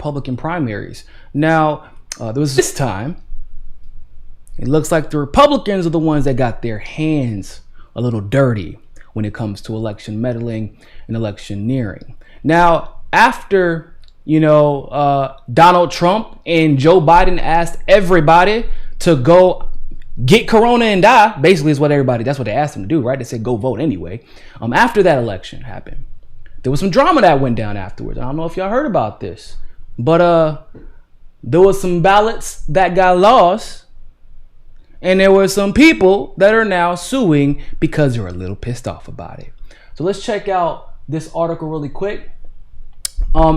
Republican primaries. Now, there was this time, it looks like the Republicans are the ones that got their hands a little dirty when it comes to election meddling and electioneering. Now, after, Donald Trump and Joe Biden asked everybody to go get corona and die, basically is that's what they asked them to do, right? They said go vote anyway. After that election happened, there was some drama that went down afterwards. I don't know if y'all heard about this, but there was some ballots that got lost, and there were some people that are now suing because they're a little pissed off about it. So let's check out this article really quick.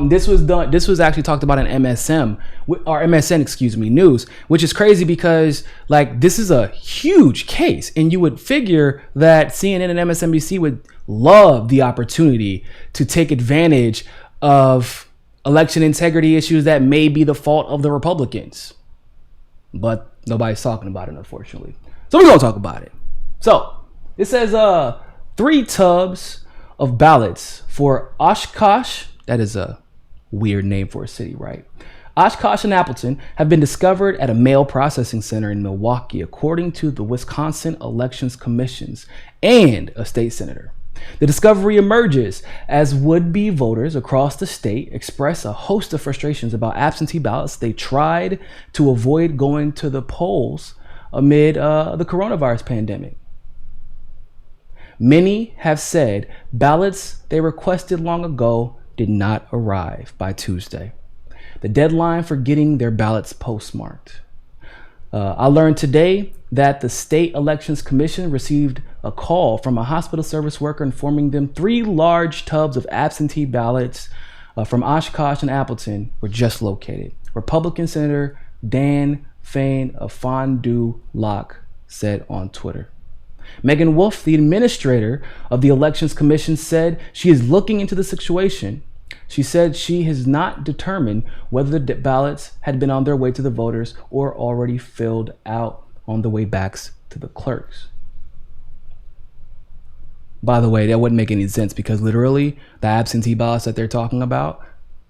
This was actually talked about in MSN news, which is crazy because this is a huge case, and you would figure that CNN and MSNBC would love the opportunity to take advantage of election integrity issues that may be the fault of the Republicans, but nobody's talking about it, unfortunately. So we're gonna talk about it. So it says 3 tubs of ballots for Oshkosh. That is a weird name for a city, right? Oshkosh and Appleton have been discovered at a mail processing center in Milwaukee, according to the Wisconsin Elections Commissions and a state senator. The discovery emerges as would-be voters across the state express a host of frustrations about absentee ballots they tried to avoid going to the polls amid the coronavirus pandemic. Many have said ballots they requested long ago did not arrive by Tuesday, the deadline for getting their ballots postmarked. I learned today that the State Elections Commission received a call from a hospital service worker informing them 3 large tubs of absentee ballots from Oshkosh and Appleton were just located. Republican Senator Dan Fain of Fond du Lac said on Twitter. Megan Wolf, the administrator of the Elections Commission, said she is looking into the situation. She said she has not determined whether the ballots had been on their way to the voters or already filled out on the way back to the clerks. By the way, that wouldn't make any sense because literally the absentee ballots that they're talking about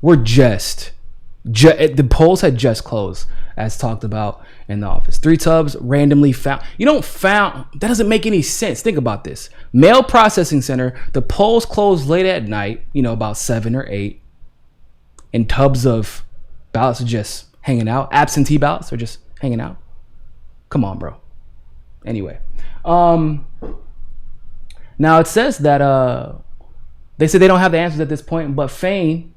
were the polls had just closed, as talked about in the office. 3 tubs randomly found. That doesn't make any sense. Think about this. Mail processing center, the polls closed late at night, about 7 or 8. And tubs of ballots are just hanging out. Absentee ballots are just hanging out. Come on, bro. Anyway. Now it says that they said they don't have the answers at this point, but Fain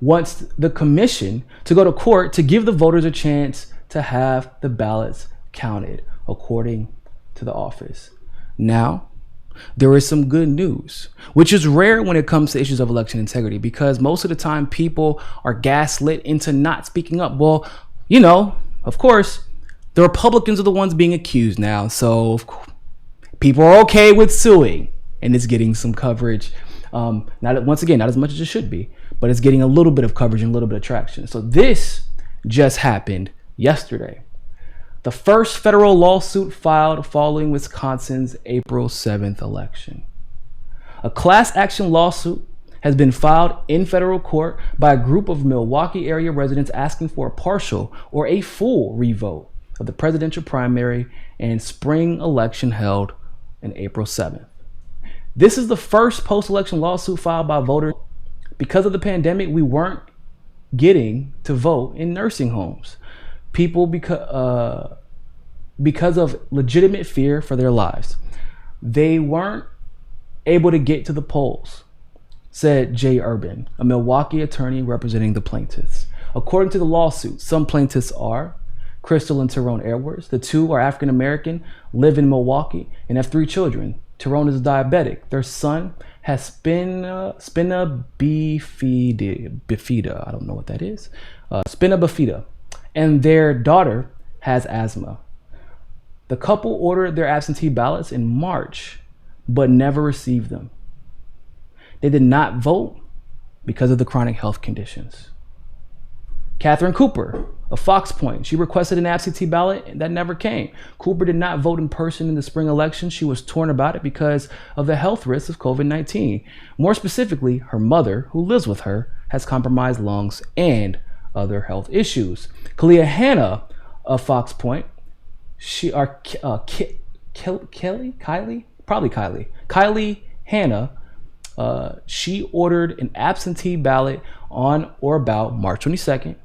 wants the commission to go to court to give the voters a chance to have the ballots counted, according to the office. Now, there is some good news, which is rare when it comes to issues of election integrity, because most of the time people are gaslit into not speaking up. Well, of course, the Republicans are the ones being accused now, so people are okay with suing, and it's getting some coverage. Not as much as it should be, but it's getting a little bit of coverage and a little bit of traction. So this just happened yesterday. The first federal lawsuit filed following Wisconsin's April 7th election. A class action lawsuit has been filed in federal court by a group of Milwaukee area residents asking for a partial or a full revote of the presidential primary and spring election held on April 7th. This is the first post-election lawsuit filed by voters. Because of the pandemic, we weren't getting to vote in nursing homes. People, because of legitimate fear for their lives, they weren't able to get to the polls, said Jay Urban, a Milwaukee attorney representing the plaintiffs. According to the lawsuit, some plaintiffs are Crystal and Tyrone Edwards. The 2 are African American, live in Milwaukee, and have 3 children. Tyrone is diabetic. Their son has spina bifida. I don't know what that is. Spina bifida. And their daughter has asthma. The couple ordered their absentee ballots in March, but never received them. They did not vote because of the chronic health conditions. Catherine Cooper of Fox Point, she requested an absentee ballot that never came. Cooper did not vote in person in the spring election. She was torn about it because of the health risks of COVID-19. More specifically, her mother, who lives with her, has compromised lungs and other health issues. Kalia Hanna of Fox Point, Kylie Hanna, she ordered an absentee ballot on or about March 22nd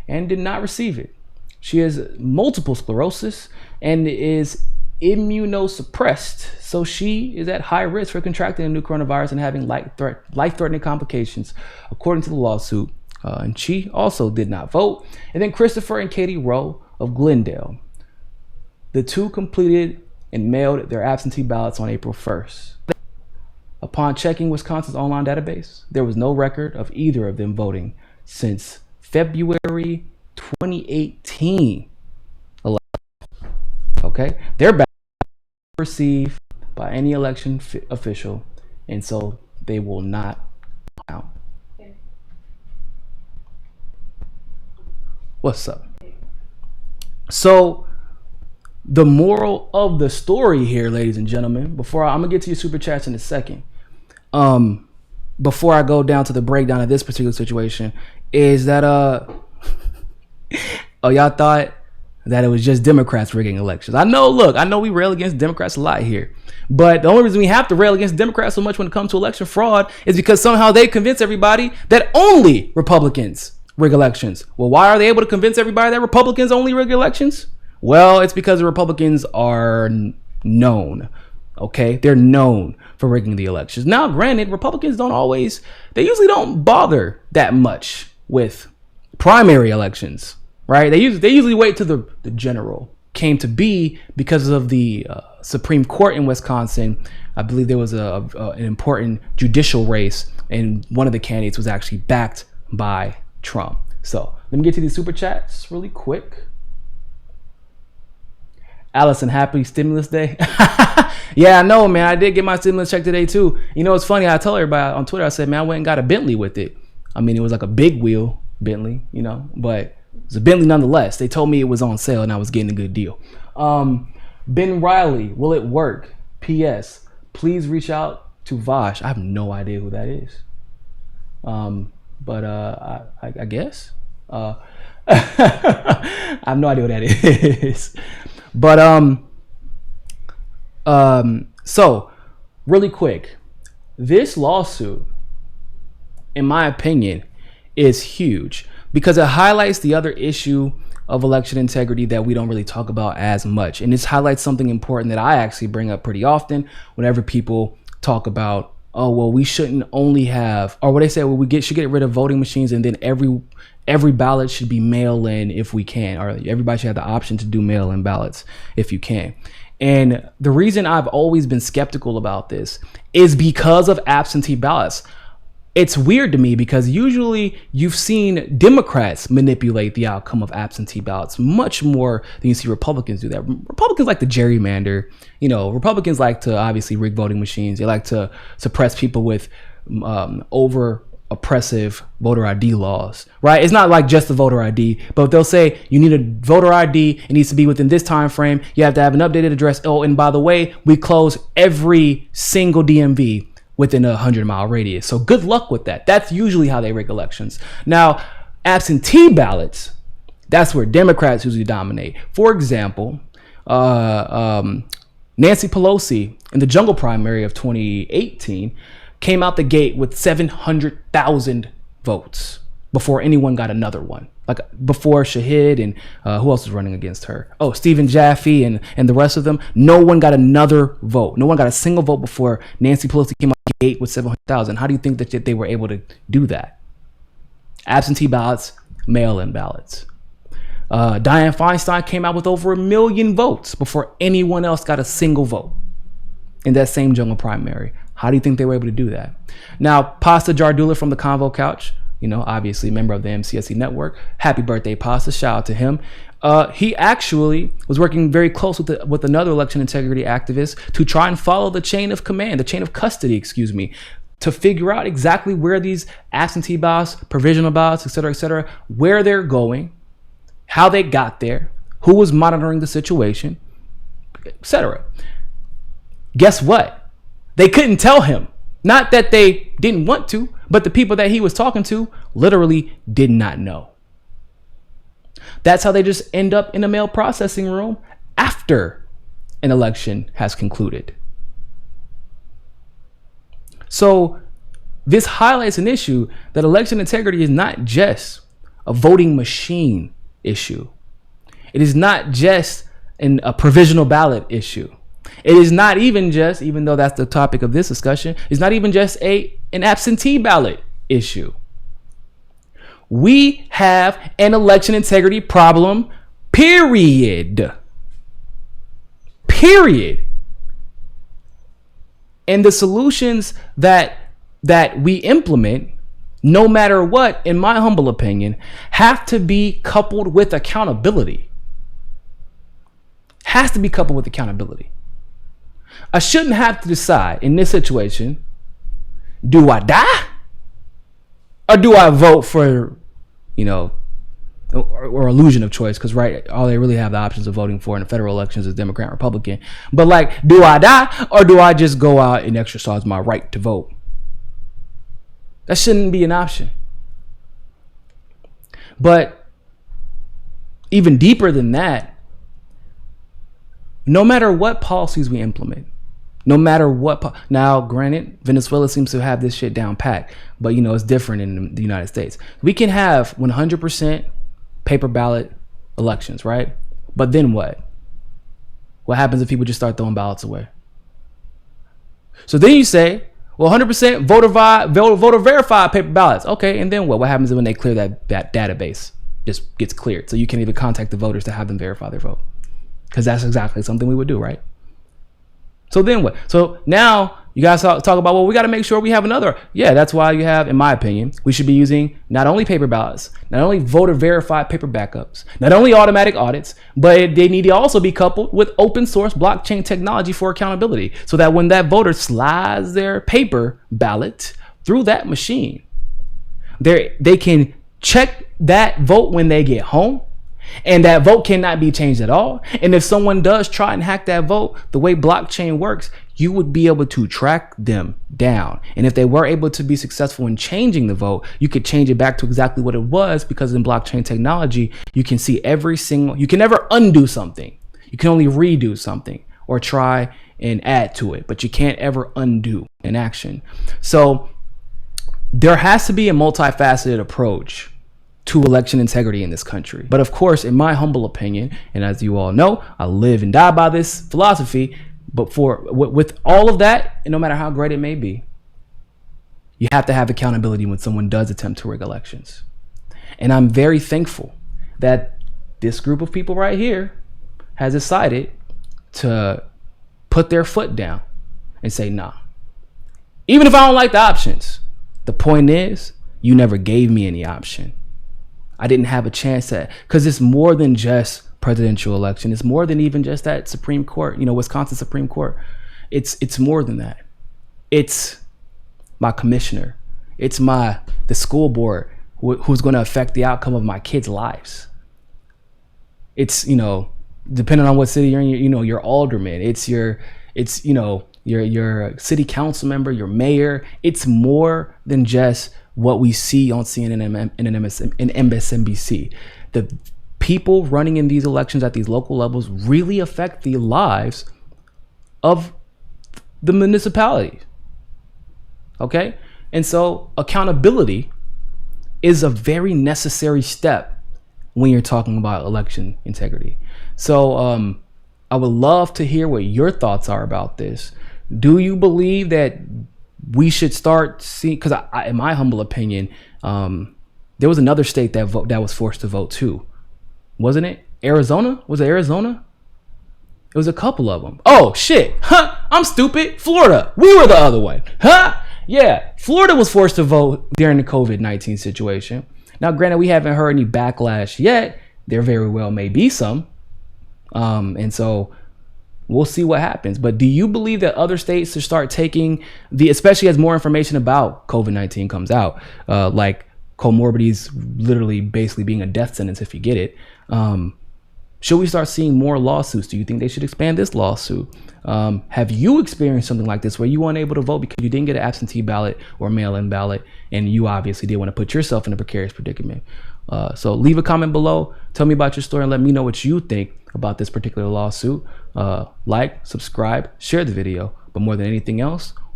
and did not receive it. She has multiple sclerosis and is immunosuppressed, so she is at high risk for contracting a new coronavirus and having life-threatening complications, according to the lawsuit. And she also did not vote. And then Christopher and Katie Rowe of Glendale. The two completed and mailed their absentee ballots on April 1st. Upon checking Wisconsin's online database, there was no record of either of them voting since February 2018. Okay, their ballots were received by any election official, and so they will not count. What's up? So the moral of the story here, ladies and gentlemen, before I'm gonna get to your super chats in a second, before I go down to the breakdown of this particular situation, is that y'all thought that it was just Democrats rigging elections. I know we rail against Democrats a lot here, but the only reason we have to rail against Democrats so much when it comes to election fraud is because somehow they convince everybody that only Republicans rig elections. Well, why are they able to convince everybody that Republicans only rig elections? Well, it's because the Republicans are known. Okay, they're known for rigging the elections. Now, granted, Republicans they usually don't bother that much with primary elections, right? They usually wait till the general came to be because of the Supreme Court in Wisconsin. I believe there was an important judicial race, and one of the candidates was actually backed by Trump. So let me get to these super chats really quick. Allison, happy stimulus day. Yeah, I know, man. I did get my stimulus check today too. You know, it's funny. I tell everybody on Twitter, I said, man, I went and got a Bentley with it. I mean, it was like a big wheel Bentley, you know, but it's a Bentley nonetheless. They told me it was on sale and I was getting a good deal. Ben Riley, will it work? P.S. Please reach out to Vosh. I have no idea who that is. But I guess. I have no idea what that is. But so really quick, this lawsuit, in my opinion, is huge because it highlights the other issue of election integrity that we don't really talk about as much. And this highlights something important that I actually bring up pretty often whenever people talk about, oh, well, we shouldn't only have, or what they say, well, should get rid of voting machines and then every ballot should be mail-in if we can, or everybody should have the option to do mail-in ballots if you can. And the reason I've always been skeptical about this is because of absentee ballots. It's weird to me because usually you've seen Democrats manipulate the outcome of absentee ballots much more than you see Republicans do that. Republicans like to gerrymander. You know, Republicans like to obviously rig voting machines. They like to suppress people with over oppressive voter ID laws, right? It's not like just the voter ID, but they'll say you need a voter ID. It needs to be within this time frame. You have to have an updated address. Oh, and by the way, we close every single DMV within a 100-mile radius. So good luck with that. That's usually how they rig elections. Now, absentee ballots, that's where Democrats usually dominate. For example, Nancy Pelosi in the jungle primary of 2018 came out the gate with 700,000 votes before anyone got another one. Like before Shahid and who else was running against her? Oh, Stephen Jaffe and the rest of them. No one got another vote. No one got a single vote before Nancy Pelosi came out the gate with 700,000. How do you think that they were able to do that? Absentee ballots, mail-in ballots. Dianne Feinstein came out with over 1 million votes before anyone else got a single vote in that same jungle primary. How do you think they were able to do that? Now, Pasta Jardula from the Convo Couch, you know, obviously member of the MCSC network. Happy birthday, Pasta. Shout out to him. He actually was working very close with another election integrity activist to try and follow the chain of command, the chain of custody, to figure out exactly where these absentee ballots, provisional ballots, et cetera, where they're going, how they got there, who was monitoring the situation, etc. Guess what? They couldn't tell him. Not that they didn't want to, But the people that he was talking to literally did not know. That's how they just end up in a mail processing room after an election has concluded. So this highlights an issue that election integrity is not just a voting machine issue. It is not just a provisional ballot issue. It is not even just, even though that's the topic of this discussion, it's not even just an absentee ballot issue. We have an election integrity problem, period. Period. And the solutions that we implement, no matter what, in my humble opinion, have to be coupled with accountability. Has to be coupled with accountability. I shouldn't have to decide in this situation, do I die? Or do I vote for, or illusion of choice? Because all they really have the options of voting for in the federal elections is Democrat and Republican. But like, do I die or do I just go out and exercise my right to vote? That shouldn't be an option. But even deeper than that, no matter what policies we implement, no matter what, now granted, Venezuela seems to have this shit down pat, but it's different in the United States. We can have 100% paper ballot elections, right? But then what? What happens if people just start throwing ballots away? So then you say, well, 100% voter verified paper ballots. Okay, and then what? What happens when they clear that database? Just gets cleared, so you can't even contact the voters to have them verify their vote. Because that's exactly something we would do, right? So then what? So now you guys talk about, well, we got to make sure we have another. Yeah, that's why you have, in my opinion, we should be using not only paper ballots, not only voter verified paper backups, not only automatic audits, but they need to also be coupled with open source blockchain technology for accountability. So that when that voter slides their paper ballot through that machine, they can check that vote when they get home. And that vote cannot be changed at all. And if someone does try and hack that vote, the way blockchain works, you would be able to track them down. And if they were able to be successful in changing the vote, you could change it back to exactly what it was, because in blockchain technology, you can see you can never undo something. You can only redo something or try and add to it, but you can't ever undo an action. So there has to be a multifaceted approach to election integrity in this country. But of course, in my humble opinion, and as you all know, I live and die by this philosophy, but with all of that, and no matter how great it may be, you have to have accountability when someone does attempt to rig elections. And I'm very thankful that this group of people right here has decided to put their foot down and say, nah, even if I don't like the options, the point is, you never gave me any option. I didn't have a chance to, because it's more than just presidential election. It's more than even just that Supreme Court, Wisconsin Supreme Court. It's more than that. It's my commissioner. It's the school board who's going to affect the outcome of my kids' lives. It's, depending on what city you're in, your alderman. It's your city council member, your mayor. It's more than just what we see on CNN and MSNBC. The people running in these elections at these local levels really affect the lives of the municipalities. Okay? And so accountability is a very necessary step when you're talking about election integrity. So I would love to hear what your thoughts are about this. Do you believe that we should start seeing, because in my humble opinion, there was another state that was forced to vote too, wasn't it? Arizona? Was it Arizona? It was a couple of them. Oh shit! Huh? I'm stupid. Florida. We were the other one. Huh? Yeah, Florida was forced to vote during the COVID-19 situation. Now, granted, we haven't heard any backlash yet. There very well may be some, and so we'll see what happens. But do you believe that other states should start taking especially as more information about COVID-19 comes out, like comorbidities literally basically being a death sentence if you get it, Should we start seeing more lawsuits? Do you think they should expand this lawsuit? Have you experienced something like this where you weren't able to vote because you didn't get an absentee ballot or mail-in ballot, and you obviously didn't want to put yourself in a precarious predicament? So leave a comment below. Tell me about your story and let me know what you think about this particular lawsuit. Like, subscribe, share the video. But more than anything else,